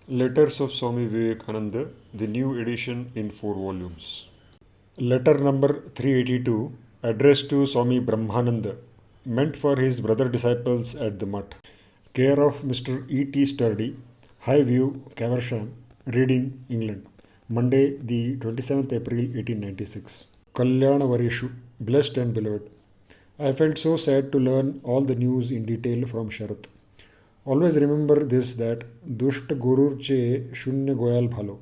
Letters of Swami Vivekananda, the new edition in 4 volumes. Letter number 382, addressed to Swami Brahmananda, meant for his brother disciples at the Mutt. Care of Mr. E.T. Sturdy, High View, Caversham, Reading, England. Monday, the 27th April 1896. Kalyana blessed and beloved. I felt so sad to learn all the news in detail from Sharath. Always remember this, that Dusht Gurur Che Shunya Goyal Bhalo.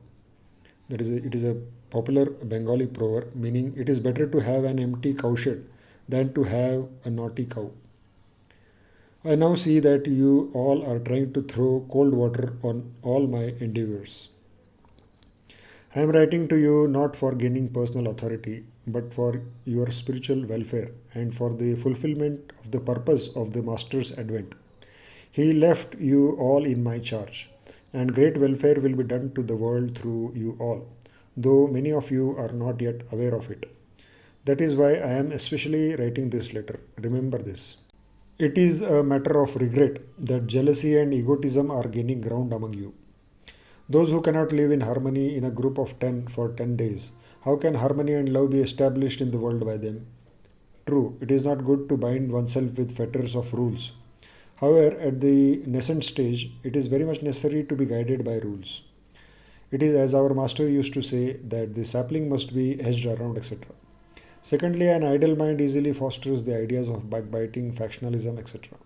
It is a popular Bengali proverb meaning it is better to have an empty cowshed than to have a naughty cow. I now see that you all are trying to throw cold water on all my endeavors. I am writing to you not for gaining personal authority, but for your spiritual welfare and for the fulfillment of the purpose of the Master's advent. He left you all in my charge, and great welfare will be done to the world through you all, though many of you are not yet aware of it. That is why I am especially writing this letter. Remember this. It is a matter of regret that jealousy and egotism are gaining ground among you. Those who cannot live in harmony in a group of 10 for 10 days, how can harmony and love be established in the world by them? True, it is not good to bind oneself with fetters of rules. However, at the nascent stage, it is very much necessary to be guided by rules. It is as our master used to say that the sapling must be hedged around, etc. Secondly, an idle mind easily fosters the ideas of backbiting, factionalism, etc.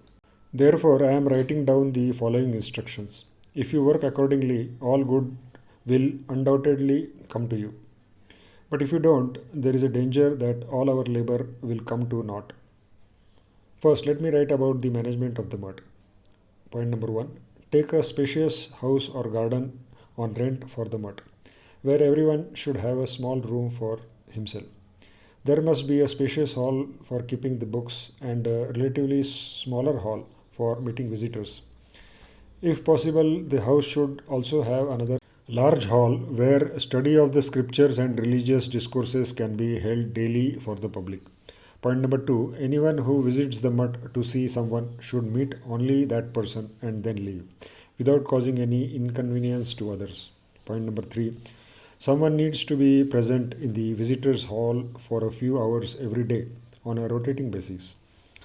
Therefore, I am writing down the following instructions. If you work accordingly, all good will undoubtedly come to you. But if you don't, there is a danger that all our labor will come to naught. First, let me write about the management of the Mutt. Point number 1. Take a spacious house or garden on rent for the Mutt, where everyone should have a small room for himself. There must be a spacious hall for keeping the books and a relatively smaller hall for meeting visitors. If possible, the house should also have another large hall where study of the scriptures and religious discourses can be held daily for the public. Point number 2. Anyone who visits the Mutt to see someone should meet only that person and then leave, without causing any inconvenience to others. Point number 3. Someone needs to be present in the visitors' hall for a few hours every day on a rotating basis,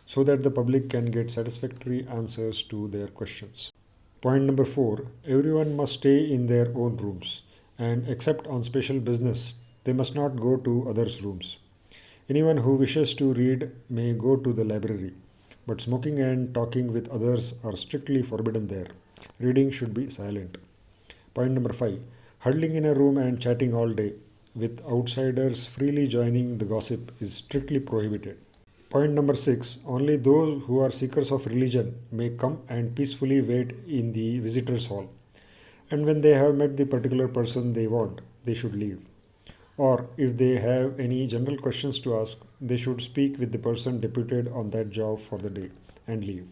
so that the public can get satisfactory answers to their questions. Point number 4. Everyone must stay in their own rooms, and except on special business, they must not go to others' rooms. Anyone who wishes to read may go to the library, but smoking and talking with others are strictly forbidden there. Reading should be silent. Point number 5. Huddling in a room and chatting all day, with outsiders freely joining the gossip, is strictly prohibited. Point number 6. Only those who are seekers of religion may come and peacefully wait in the visitors' hall. And when they have met the particular person they want, they should leave. Or if they have any general questions to ask, they should speak with the person deputed on that job for the day and leave.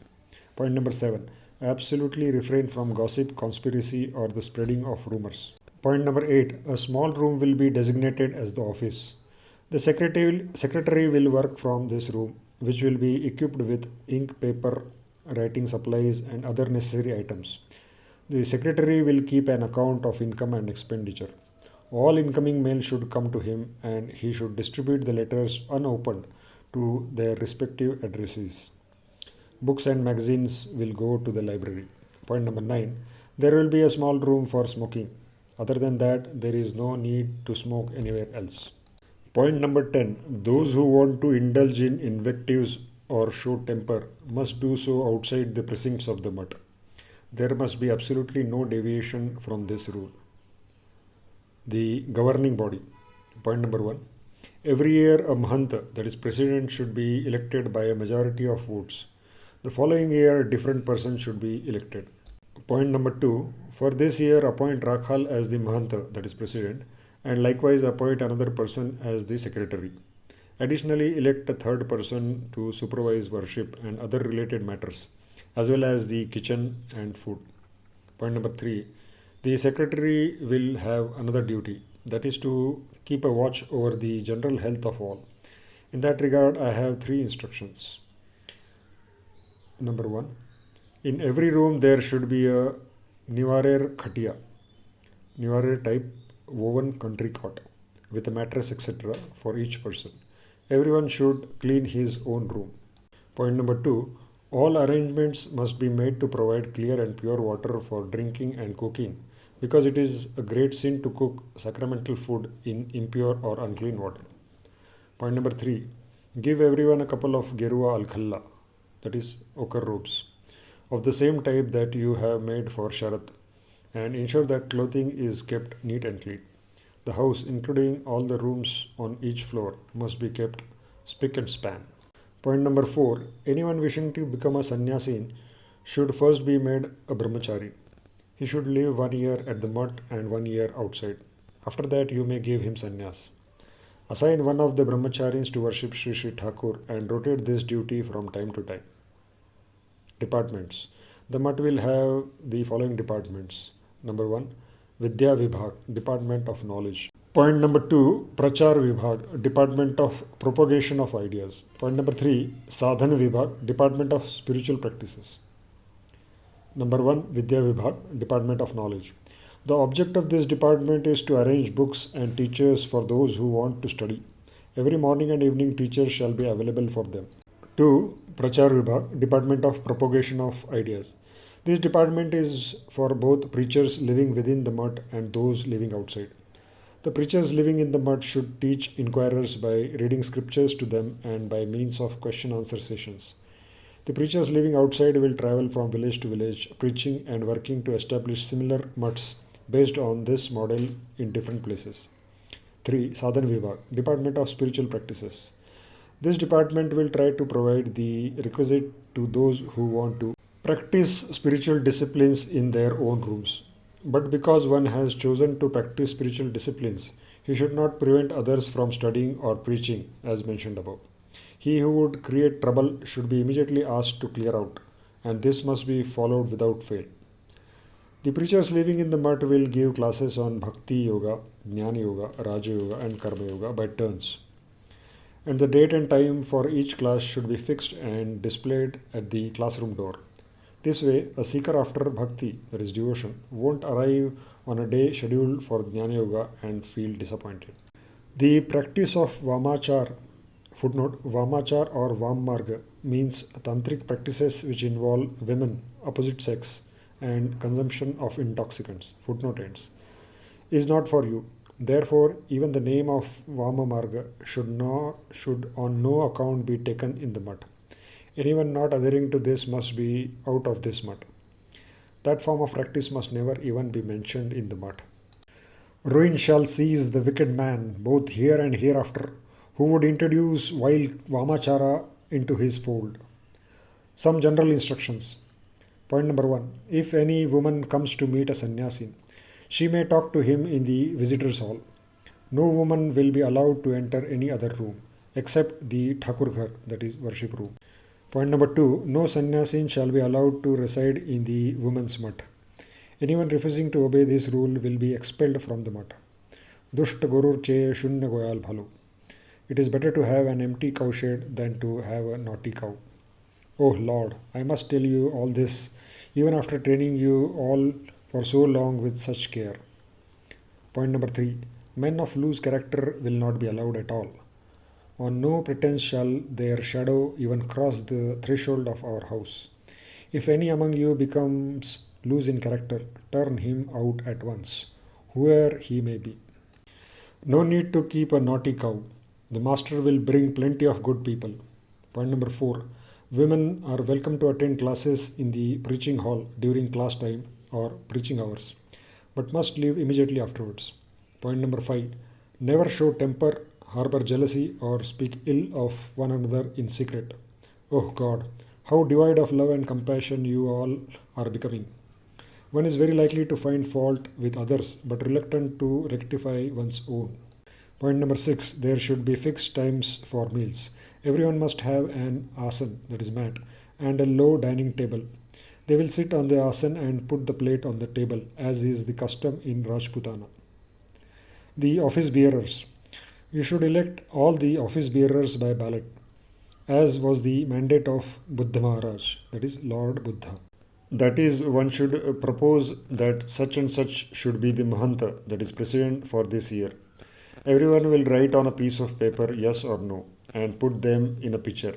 Point number 7. Absolutely refrain from gossip, conspiracy, or the spreading of rumors. Point number 8. A small room will be designated as the office. The secretary will work from this room, which will be equipped with ink, paper, writing supplies, and other necessary items. The secretary will keep an account of income and expenditure. All incoming mail should come to him, and he should distribute the letters unopened to their respective addresses. Books and magazines will go to the library. Point number 9. There will be a small room for smoking. Other than that, there is no need to smoke anywhere else. Point number 10. Those who want to indulge in invectives or show temper must do so outside the precincts of the Mutt. There must be absolutely no deviation from this rule. The governing body. Point number 1. Every year a Mahanta, that is president, should be elected by a majority of votes. The following year a different person should be elected. Point number 2. For this year appoint Rakhal as the Mahanta, that is president, and likewise appoint another person as the secretary. Additionally, elect a third person to supervise worship and other related matters, as well as the kitchen and food. Point number 3. The secretary will have another duty, that is to keep a watch over the general health of all. In that regard, I have 3 instructions. Number 1. In every room there should be a Nivarer Khatia, Niware type woven country cot with a mattress etc. for each person. Everyone should clean his own room. Point number 2. All arrangements must be made to provide clear and pure water for drinking and cooking because it is a great sin to cook sacramental food in impure or unclean water. Point number 3. Give everyone a couple of Gerua al Khalla, that is ochre robes, of the same type that you have made for Sharat, and ensure that clothing is kept neat and clean. The house, including all the rooms on each floor, must be kept spick and span. Point number 4. Anyone wishing to become a sannyasin should first be made a brahmachari. He should live 1 year at the mutt and 1 year outside. After that, you may give him sannyas. Assign one of the brahmacharis to worship Sri Sri Thakur and rotate this duty from time to time. Departments. The mutt will have the following departments. Number 1. Vidya Vibhag, Department of Knowledge. Point number 2. Prachar Vibhag, Department of Propagation of Ideas. Point number 3. Sadhana Vibhag, Department of Spiritual Practices. Number 1. Vidya Vibhag, Department of Knowledge. The object of this department is to arrange books and teachers for those who want to study. Every morning and evening teachers shall be available for them. 2. Prachar Vibhag, Department of Propagation of Ideas. This department is for both preachers living within the mutt and those living outside. The preachers living in the mutt should teach inquirers by reading scriptures to them and by means of question-answer sessions. The preachers living outside will travel from village to village, preaching and working to establish similar mutts based on this model in different places. 3. Sadhana Vibhag, Department of Spiritual Practices. This department will try to provide the requisite to those who want to practice spiritual disciplines in their own rooms. But because one has chosen to practice spiritual disciplines, he should not prevent others from studying or preaching, as mentioned above. He who would create trouble should be immediately asked to clear out, and this must be followed without fail. The preachers living in the mutt will give classes on Bhakti Yoga, Jnana Yoga, Raja Yoga, and Karma Yoga by turns. And the date and time for each class should be fixed and displayed at the classroom door. This way, a seeker after bhakti, that is devotion, won't arrive on a day scheduled for Jnana Yoga and feel disappointed. The practice of Vamachara, footnote, Vamachara or Vammarga means tantric practices which involve women, opposite sex, and consumption of intoxicants, footnote ends, is not for you. Therefore, even the name of Vamamarga should on no account be taken in the mutt. Anyone not adhering to this must be out of this mutt. That form of practice must never even be mentioned in the mutt. Ruin shall seize the wicked man, both here and hereafter, who would introduce wild Vamachara into his fold. Some general instructions. Point number 1. If any woman comes to meet a sannyasin, she may talk to him in the visitors' hall. No woman will be allowed to enter any other room, except the Thakur Ghar, that is worship room. Point number 2. No sannyasin shall be allowed to reside in the women's mutt. Anyone refusing to obey this rule will be expelled from the mutt. Dushta gurur che shunya goyal bhalu. It is better to have an empty cowshed than to have a naughty cow. Oh Lord, I must tell you all this, even after training you all for so long with such care. Point number 3. Men of loose character will not be allowed at all. On no pretense shall their shadow even cross the threshold of our house. If any among you becomes loose in character, turn him out at once, whoever he may be. No need to keep a naughty cow. The master will bring plenty of good people. Point number 4. Women are welcome to attend classes in the preaching hall during class time or preaching hours, but must leave immediately afterwards. Point number 5. Never show temper, harbor jealousy, or speak ill of one another in secret. Oh God, how devoid of love and compassion you all are becoming. One is very likely to find fault with others, but reluctant to rectify one's own. Point number 6. There should be fixed times for meals. Everyone must have an asan, that is mat, and a low dining table. They will sit on the asan and put the plate on the table, as is the custom in Rajputana. The office bearers. You should elect all the office bearers by ballot, as was the mandate of Buddha Maharaj, that is Lord Buddha. That is, one should propose that such and such should be the Mahanta, that is president for this year. Everyone will write on a piece of paper yes or no and put them in a picture.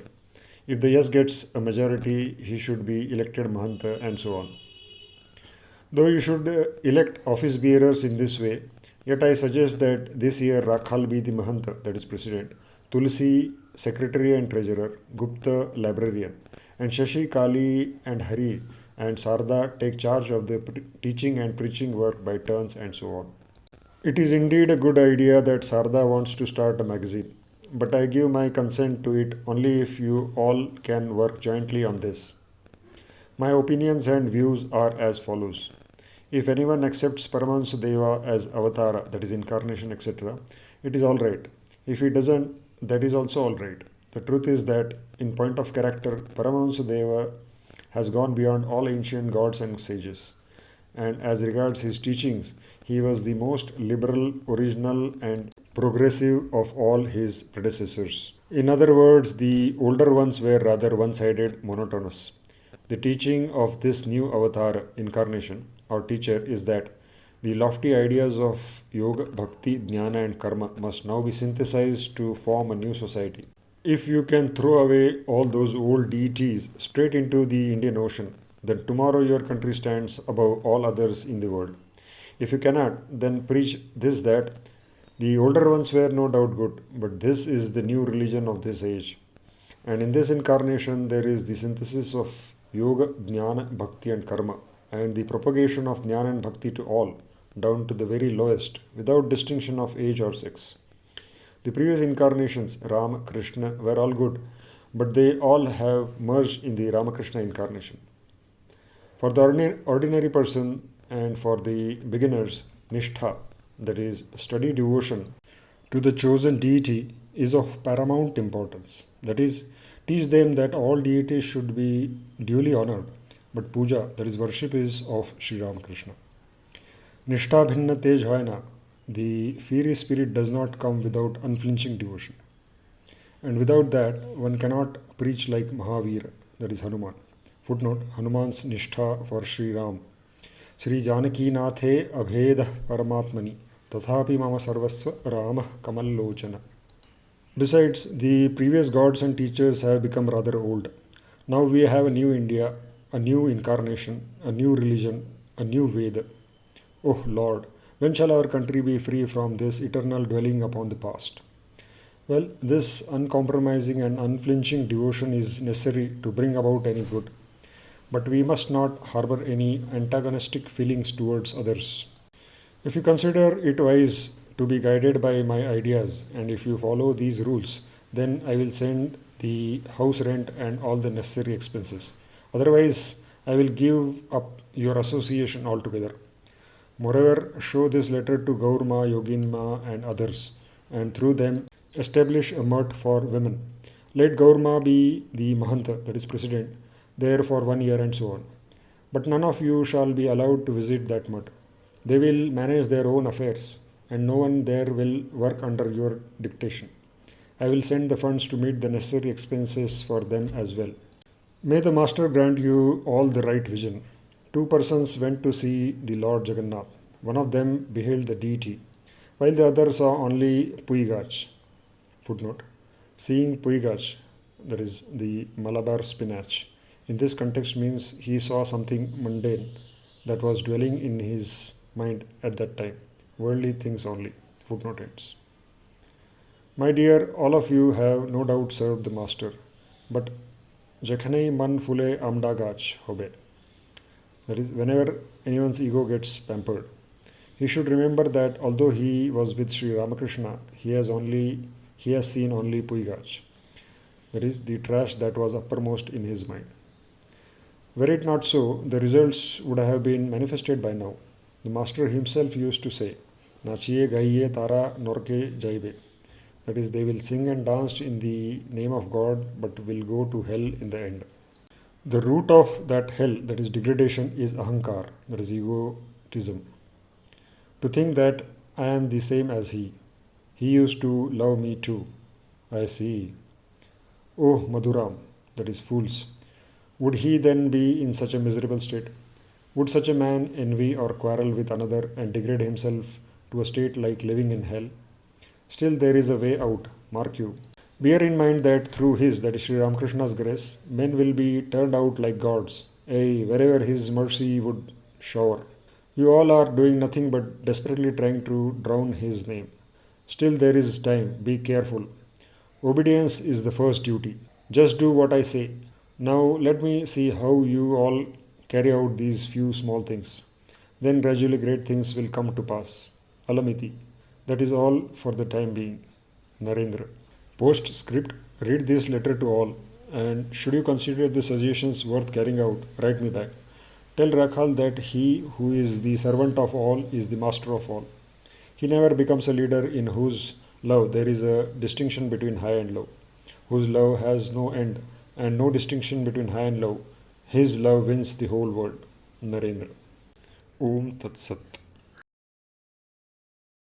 If the yes gets a majority, he should be elected Mahanta and so on. Though you should elect office bearers in this way, yet I suggest that this year Rakhal be the Mahanta, that is president, Tulsi secretary and treasurer, Gupta librarian, and Shashi, Kali and Hari and Sarda take charge of the teaching and preaching work by turns and so on. It is indeed a good idea that Sarda wants to start a magazine, but I give my consent to it only if you all can work jointly on this. My opinions and views are as follows. If anyone accepts Paramahansa Deva as avatara, that is incarnation, etc., it is all right. If he doesn't, that is also all right. The truth is that, in point of character, Paramahansa Deva has gone beyond all ancient gods and sages. And as regards his teachings, he was the most liberal, original, and progressive of all his predecessors. In other words, the older ones were rather one sided, monotonous. The teaching of this new avatar, incarnation, or teacher, is that the lofty ideas of yoga, bhakti, jnana, and karma must now be synthesized to form a new society. If you can throw away all those old deities straight into the Indian Ocean, then tomorrow your country stands above all others in the world. If you cannot, then preach this that the older ones were no doubt good, but this is the new religion of this age. And in this incarnation, there is the synthesis of yoga, jnana, bhakti, and karma, and the propagation of jnana and bhakti to all, down to the very lowest, without distinction of age or sex. The previous incarnations, Ram, Krishna, were all good, but they all have merged in the Ramakrishna incarnation. For the ordinary person and for the beginners, Nishtha, that is, study devotion to the chosen deity, is of paramount importance. That is, teach them that all deities should be duly honored, but puja, that is, worship, is of Sri Ramakrishna. Nishtha bhinna tej hoy na, the fiery spirit does not come without unflinching devotion. And without that, one cannot preach like Mahavira, that is Hanuman. Footnote, Hanuman's Nishtha for Sri Ram. Sri Janaki Nathe Abheda Paramatmani, Tathapi Mama Sarvasva Rama Kamallochana. Besides, the previous gods and teachers have become rather old. Now we have a new India, a new incarnation, a new religion, a new Veda. Oh Lord, when shall our country be free from this eternal dwelling upon the past? Well, this uncompromising and unflinching devotion is necessary to bring about any good. But we must not harbor any antagonistic feelings towards others. If you consider it wise to be guided by my ideas, and if you follow these rules, then I will send the house rent and all the necessary expenses. Otherwise, I will give up your association altogether. Moreover, show this letter to Gaurma, Yoginma, and others, and through them establish a mutt for women. Let Gaurma be the Mahanta, that is president, there for 1 year and so on. But none of you shall be allowed to visit that mutt. They will manage their own affairs, and no one there will work under your dictation. I will send the funds to meet the necessary expenses for them as well. May the Master grant you all the right vision. 2 persons went to see the Lord Jagannath. One of them beheld the deity, while the other saw only Puigach. Footnote. Seeing Puigach, that is the Malabar spinach, in this context means he saw something mundane that was dwelling in his mind at that time. Worldly things only. Footnote ends. My dear, all of you have no doubt served the Master, but Jakhanei man fule amda gach hobe. That is, whenever anyone's ego gets pampered, he should remember that although he was with Sri Ramakrishna, he has seen only Puigach. That is, the trash that was uppermost in his mind. Were it not so, the results would have been manifested by now. The Master himself used to say, Nachiye gaiye tara norke jaibe. That is, they will sing and dance in the name of God, but will go to hell in the end. The root of that hell, that is degradation, is ahankar, that is egotism. To think that I am the same as he. He used to love me too. I see. Oh, Madhuram, that is fools. Would he then be in such a miserable state? Would such a man envy or quarrel with another and degrade himself to a state like living in hell? Still, there is a way out, mark you. Bear in mind that through his, that is Sri Ramakrishna's grace, men will be turned out like gods, wherever his mercy would shower. You all are doing nothing but desperately trying to drown his name. Still, there is time, be careful. Obedience is the first duty. Just do what I say. Now, let me see how you all carry out these few small things. Then, gradually, great things will come to pass. Alamiti. That is all for the time being. Narendra. Postscript. Read this letter to all, and should you consider the suggestions worth carrying out, write me back. Tell Rakhal that he who is the servant of all is the master of all. He never becomes a leader in whose love there is a distinction between high and low, whose love has no end and no distinction between high and low. His love wins the whole world. Narendra. Om Tat Sat.